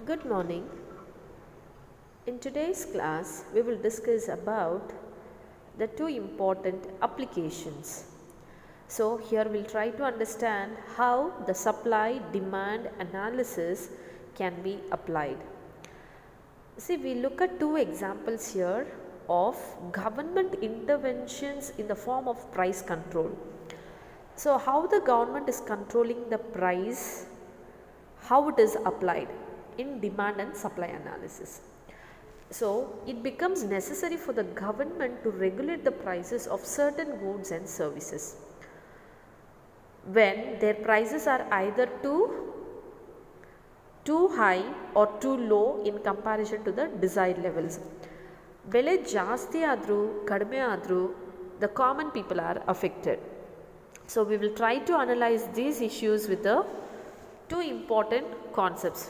Good morning. In today's class, we will discuss about the two important applications. So, here we'll try to understand how the supply demand analysis can be applied. See, we look at two examples here of government interventions in the form of price control. So, how the government is controlling the price, how it is applied in demand and supply analysis. So, it becomes necessary for the government to regulate the prices of certain goods and services when their prices are either too high or too low in comparison to the desired levels. ಬೆಲೆ ಜಾಸ್ತಿ ಆದರೂ ಕಡಿಮೆ ಆದರೂ the common people are affected. So, we will try to analyze these issues with the two important concepts.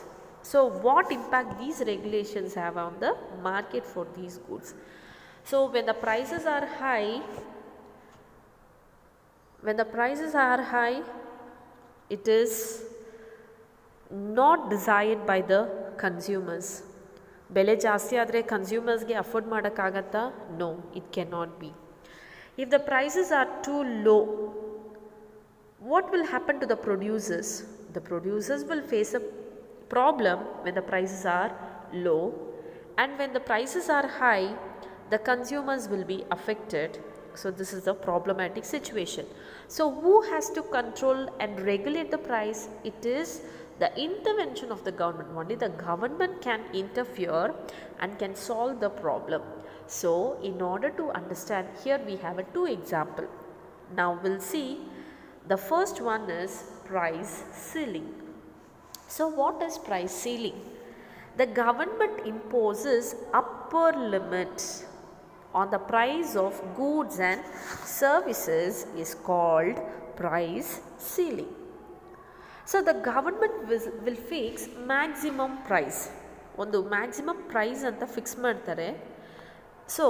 So, what impact these regulations have on the market for these goods? So, when the prices are high, it is not desired by the consumers. ಬೆಲೆ ಜಾಸ್ತಿ ಆದರೆ ಕನ್ಸ್ಯೂಮರ್ಸ್ಗೆ afford ಮಾಡೋಕ್ಕಾಗತ್ತಾ? No, it cannot be. If the prices are too low, what will happen to the producers? The producers will face a problem when the prices are low, and when the prices are high, the consumers will be affected. So, this is a problematic situation. So, who has to control and regulate the price? It is the intervention of the government. Only the government can interfere and can solve the problem. So, in order to understand, here we have a two example. Now, we'll see the first one is price ceiling. So, what is price ceiling? The government imposes upper limit on the price of goods and services is called price ceiling. So, the government will fix maximum price. ಒಂದು maximum price ಅಂತ fix ಮಾಡ್ತಾರೆ. So,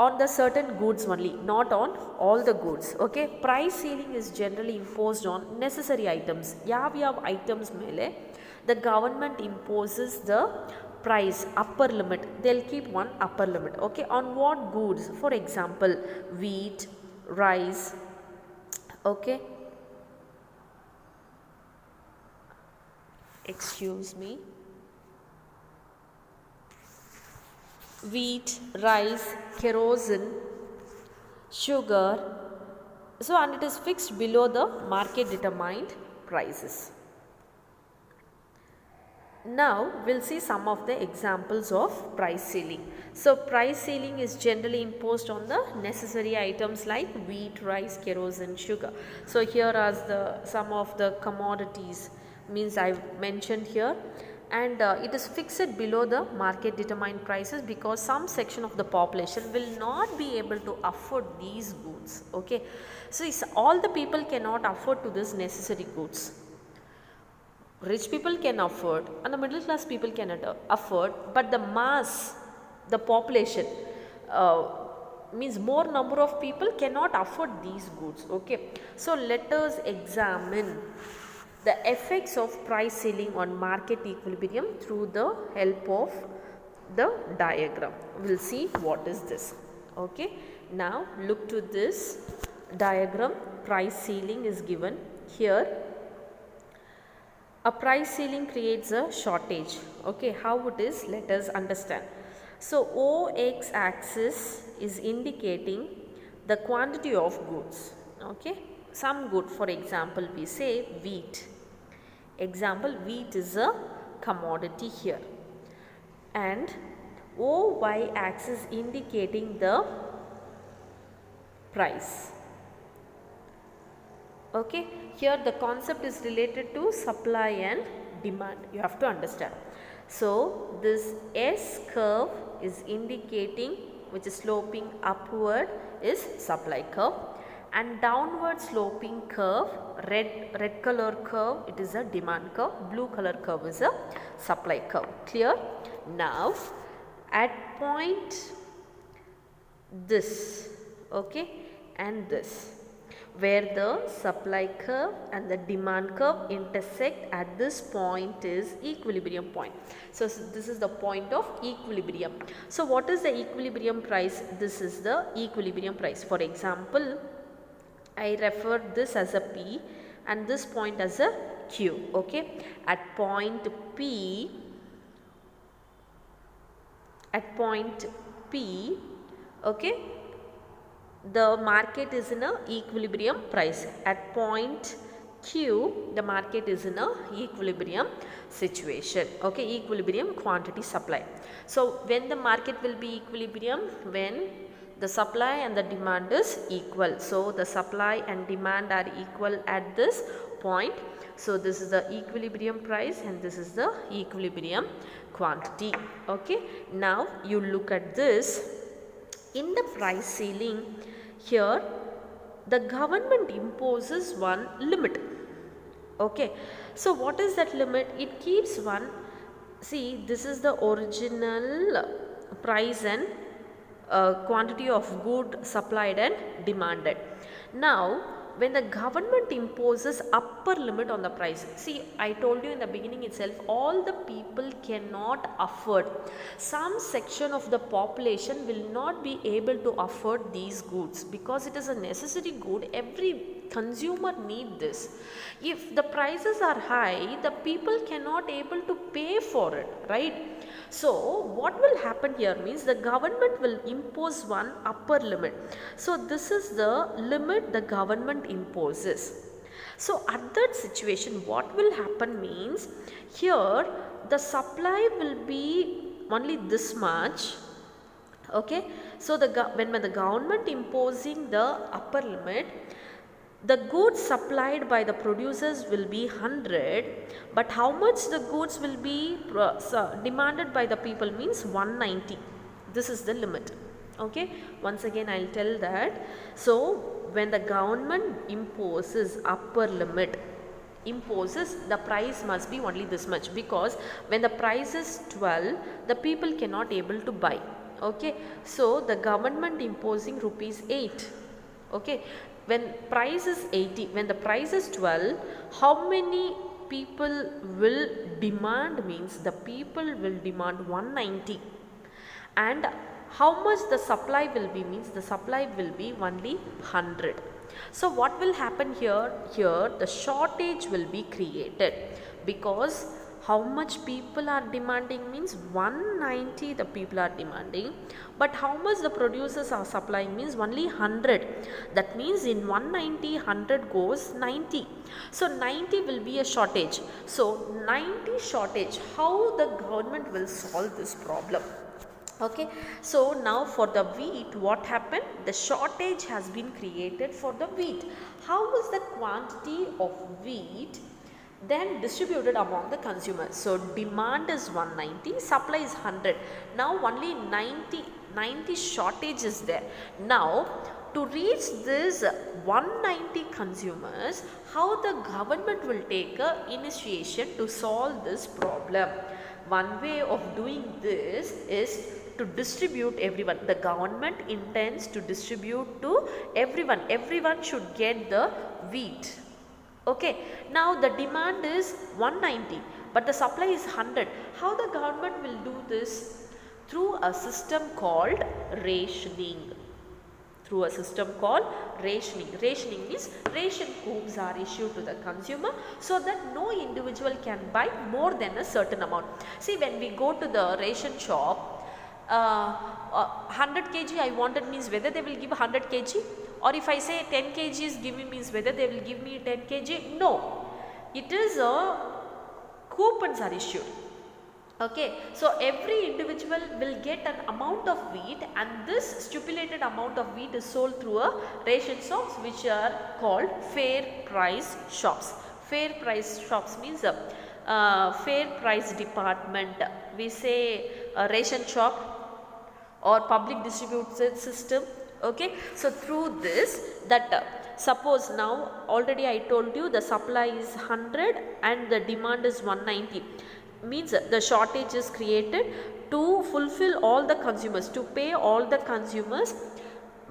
on the certain goods only, not on all the goods. Okay, price ceiling is generally imposed on necessary items. ಯಾವ items ಮೇಲೆ the government imposes the price upper limit. They'll keep one upper limit. Okay, on what goods? For example, wheat, rice. Okay, excuse me. Wheat, rice, kerosene, sugar. So, and it is fixed below the market determined prices. Now, we will see some of the examples of price ceiling. So, price ceiling is generally imposed on the necessary items like wheat, rice, kerosene, sugar. So, here are some of the commodities means I have mentioned here, and it is fixed below the market determined prices because some section of the population will not be able to afford these goods. Okay, so all the people cannot afford to this necessary goods. Rich people can afford and the middle class people cannot afford, but the mass, the population means more number of people cannot afford these goods. Okay, so let us examine the effects of price ceiling on market equilibrium through the help of the diagram. We will see what is this. Okay, now look to this diagram. Price ceiling is given here. A price ceiling creates a shortage. Okay, how it is? Let us understand. So, OX axis is indicating the quantity of goods. Okay, some good, for example, we say wheat. Example, wheat is a commodity here, and OY axis indicating the price. Okay, here the concept is related to supply and demand. You have to understand. So, this S curve is indicating, which is sloping upward, is supply curve, and downward sloping curve, red color curve, it is a demand curve, blue color curve is a supply curve. Clear? Now, at point this, okay, and this, where the supply curve and the demand curve intersect at this point is equilibrium point. So this is the point of equilibrium. So what is the equilibrium price? This is the equilibrium price. For example, I refer this as a P and this point as a Q. Okay, at point P, okay, the market is in a equilibrium price. At point Q, the market is in a equilibrium situation. Okay, equilibrium quantity supply. So when the market will be equilibrium? When the supply and the demand is equal. So the supply and demand are equal at this point. So this is the equilibrium price and this is the equilibrium quantity. Okay, now you look at this. In the price ceiling, here the government imposes one limit. Okay, so what is that limit? It keeps one, see, this is the original price and quantity of good supplied and demanded. Now when the government imposes upper limit on the price, see, I told you in the beginning itself, all the people cannot afford. Some section of the population will not be able to afford these goods because it is a necessary good. Every consumer need this. If the prices are high, the people cannot able to pay for it, right? So what will happen here means the government will impose one upper limit. So this is the limit the government imposes. So at that situation what will happen means, here the supply will be only this much. Okay, so when the government imposing the upper limit, the goods supplied by the producers will be 100, but how much the goods will be demanded by the people means 190. This is the limit. Okay, once again I will tell that. So when the government imposes upper limit, the price must be only this much, because when the price is 12, the people cannot able to buy. Okay, so the government imposing rupees 8. Okay, when price is 80, when the price is 12, how many people will demand means the people will demand 190, and how much the supply will be means the supply will be only 100. So what will happen here? Here the shortage will be created, because how much people are demanding means 190 the people are demanding, but how much the producers are supplying means only 100. That means in 190, 100 goes 90. So 90 will be a shortage. So 90 shortage, how the government will solve this problem? Okay, so now for the wheat, what happened? The shortage has been created for the wheat. How is the quantity of wheat then distributed among the consumers? So demand is 190, supply is 100. Now only 90 shortage is there. Now to reach this 190 consumers, how the government will take a initiation to solve this problem? One way of doing this is to distribute everyone. The government intends to distribute to everyone. Everyone should get the wheat. Okay, now the demand is 190, but the supply is 100. How the government will do this? Through a system called rationing. Through a system called rationing. Rationing means ration coupons are issued to the consumer so that no individual can buy more than a certain amount. See, when we go to the ration shop, 100 kg I wanted means whether they will give 100 kg, or if I say 10 kg is given means whether they will give me 10 kg. No, it is a coupons are issued. Okay, so every individual will get an amount of wheat, and this stipulated amount of wheat is sold through a ration shops which are called fair price shops. Fair price shops means fair price department. We say a ration shop or public distributed system. Okay, so through this, that suppose now already I told you the supply is 100 and the demand is 190, means the shortage is created to fulfill all the consumers, to pay all the consumers.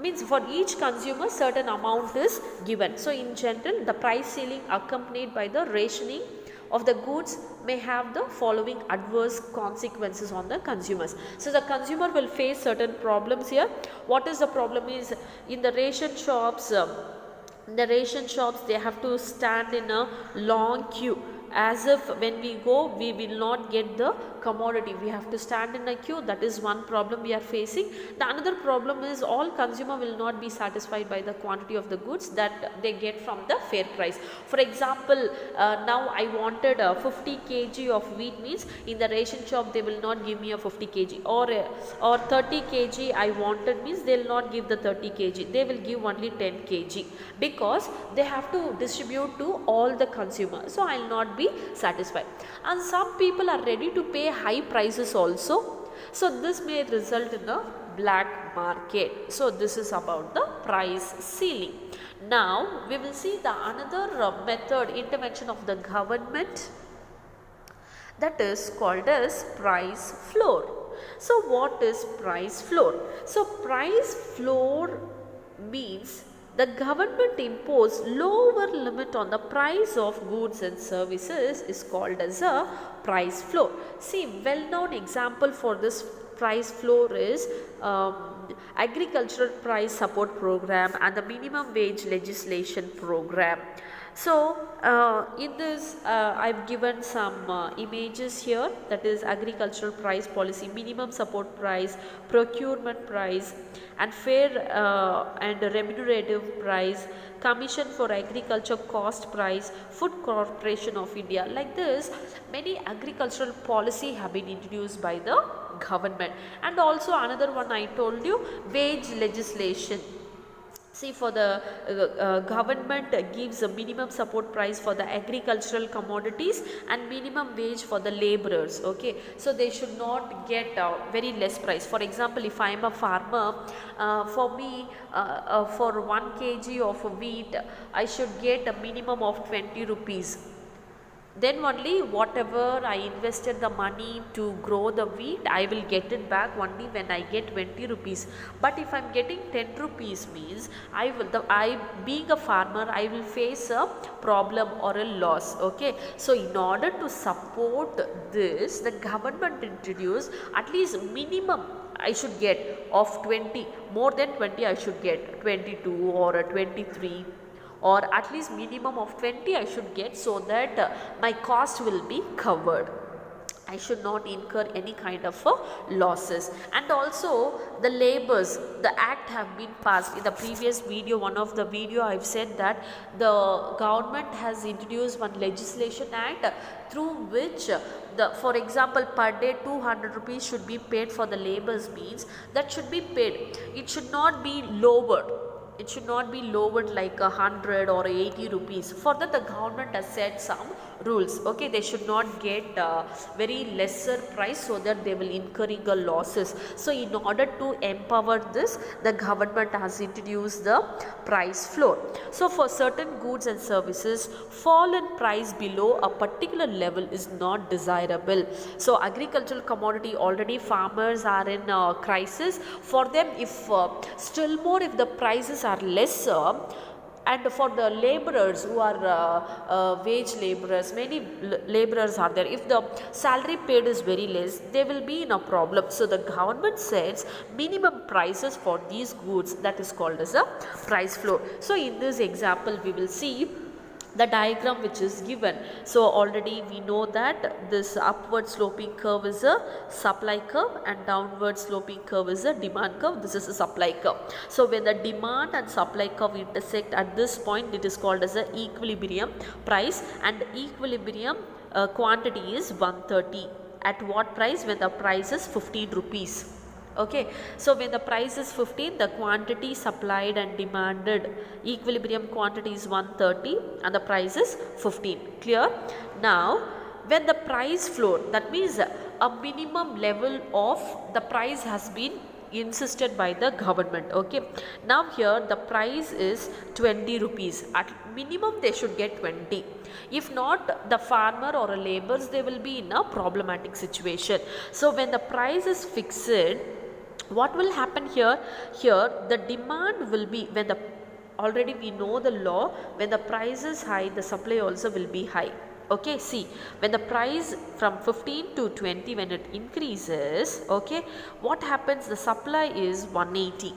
means for each consumer certain amount is given. So in general, the price ceiling accompanied by the rationing of the goods may have the following adverse consequences on the consumers. So the consumer will face certain problems here. What is the problem is, in the ration shops, they have to stand in a long queue, as if when we go we will not get the commodity, we have to stand in a queue. That is one problem we are facing. The another problem is, all consumer will not be satisfied by the quantity of the goods that they get from the fair price. For example, now I wanted 50 kg of wheat, means in the ration shop they will not give me a 50 kg, or 30 kg I wanted, means they will not give the 30 kg, they will give only 10 kg, because they have to distribute to all the consumers. So I will not be satisfied, and some people are ready to pay high prices also. So this may result in a black market. So this is about the price ceiling. Now we will see the another method, intervention of the government, that is called as price floor. So what is price floor? So price floor means the government impose lower limit on the price of goods and services is called as a price floor. See, well known example for this price floor is agricultural price support program and the minimum wage legislation program. So in this I have given some images here, that is agricultural price policy, minimum support price, procurement price, and fair and remunerative price, Commission for Agriculture cost price, Food Corporation of India. Like this, many agricultural policy have been introduced by the government. And also another one I told you, wage legislation. See, for the government gives a minimum support price for the agricultural commodities and minimum wage for the laborers. Okay, so they should not get very less price. For example, if I am a farmer, for me for 1 kg of wheat I should get a minimum of 20 rupees. Then only whatever I invested the money to grow the wheat, I will get it back only when I get 20 rupees. But if I am getting 10 rupees, means I being a farmer, I will face a problem or a loss. Okay, so in order to support this, the government introduced at least minimum I should get of 20, more than 20 I should get 22 or a 23, or at least minimum of 20 I should get, so that my cost will be covered. I should not incur any kind of losses. And also the laborers, the act have been passed. In the previous video, one of the video I have said that the government has introduced one legislation act through which for example per day 200 rupees should be paid for the laborers, means that should be paid. It should not be lowered. It should not be lowered like 100 or 80 rupees. For that the government has set some rules. Okay, they should not get very lesser price, so that they will incurring losses. So in order to empower this, the government has introduced the price floor. So for certain goods and services, fall in price below a particular level is not desirable. So agricultural commodity, already farmers are in crisis. For them, if still more if the prices are lesser, and for the laborers who are wage laborers, many laborers are there, if the salary paid is very less, they will be in a problem. So the government sets minimum prices for these goods, that is called as a price floor. So in this example we will see the diagram which is given. So already we know that this upward sloping curve is a supply curve and downward sloping curve is a demand curve. This is a supply curve. So when the demand and supply curve intersect at this point, it is called as a equilibrium price, and equilibrium quantity is 130. At what price? When the price is 15 rupees. Okay, so when the price is 15, the quantity supplied and demanded, equilibrium quantity is 130 and the price is 15. Clear? Now, when the price floor, that means a minimum level of the price has been insisted by the government. Okay, now here the price is 20 rupees. At minimum they should get 20. If not, the farmer or a laborers, they will be in a problematic situation. So when the price is fixed What will happen here? Here the demand will be, when the, already we know the law, when the price is high, the supply also will be high. Okay, see, when the price from 15 to 20, when it increases, okay, what happens? The supply is 180.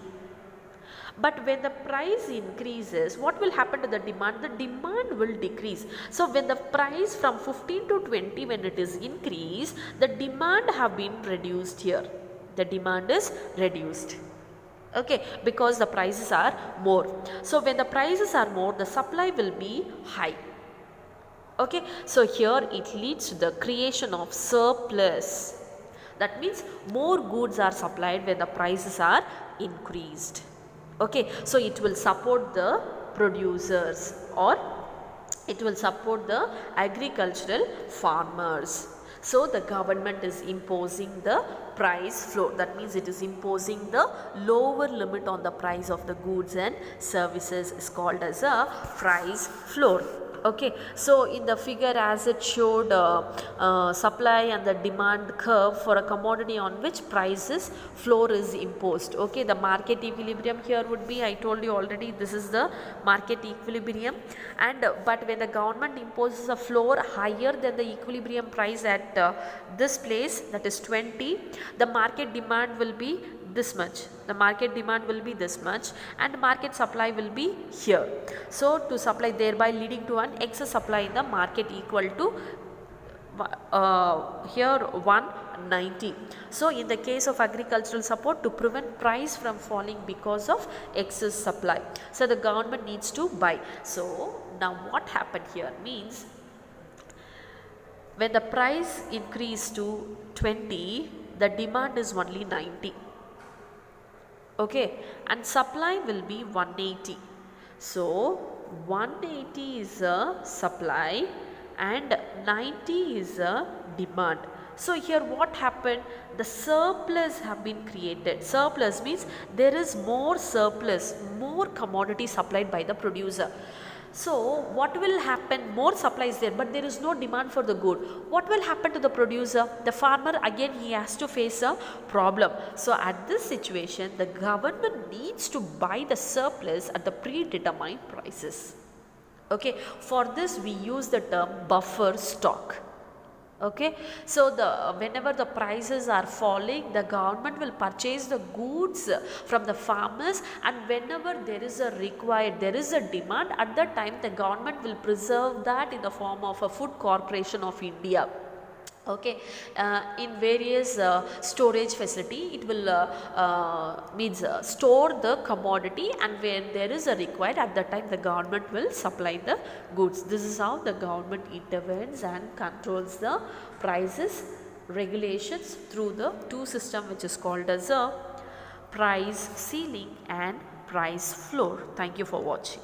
But when the price increases, what will happen to the demand? The demand will decrease. So when the price from 15 to 20, when it is increased, the demand have been reduced here. The demand is reduced. Okay, because the prices are more. So when the prices are more, the supply will be high. Okay, so here it leads to the creation of surplus. That means more goods are supplied when the prices are increased. Okay, so it will support the producers, or it will support the agricultural farmers. So the government is imposing the price floor. That means it is imposing the lower limit on the price of the goods and services, is called as a price floor. Okay, so in the figure as it showed supply and the demand curve for a commodity on which prices floor is imposed. Okay, the market equilibrium here would be, I told you already, this is the market equilibrium, and but when the government imposes a floor higher than the equilibrium price at this place, that is 20, the market demand will be this much, the market demand will be this much, and market supply will be here. So to supply, thereby leading to an excess supply in the market equal to here 190. So in the case of agricultural support, to prevent price from falling because of excess supply, so the government needs to buy. So now what happened here means, when the price increased to 20, the demand is only 90. Okay, and supply will be 180. So 180 is a supply and 90 is a demand. So here what happened? The surplus have been created. Surplus means there is more surplus, more commodity supplied by the producer. So what will happen? More supply is there, but there is no demand for the good. What will happen to the producer? The farmer, again he has to face a problem. So at this situation, the government needs to buy the surplus at the predetermined prices. Okay, for this we use the term buffer stock. Okay, so whenever the prices are falling, the government will purchase the goods from the farmers, and whenever there is a demand, at that time the government will preserve that in the form of a Food Corporation of India. Okay, in various storage facility, it will store the commodity, and when there is a required, at that time the government will supply the goods. This is how the government intervenes and controls the prices regulations through the two system, which is called as a price ceiling and price floor. Thank you for watching.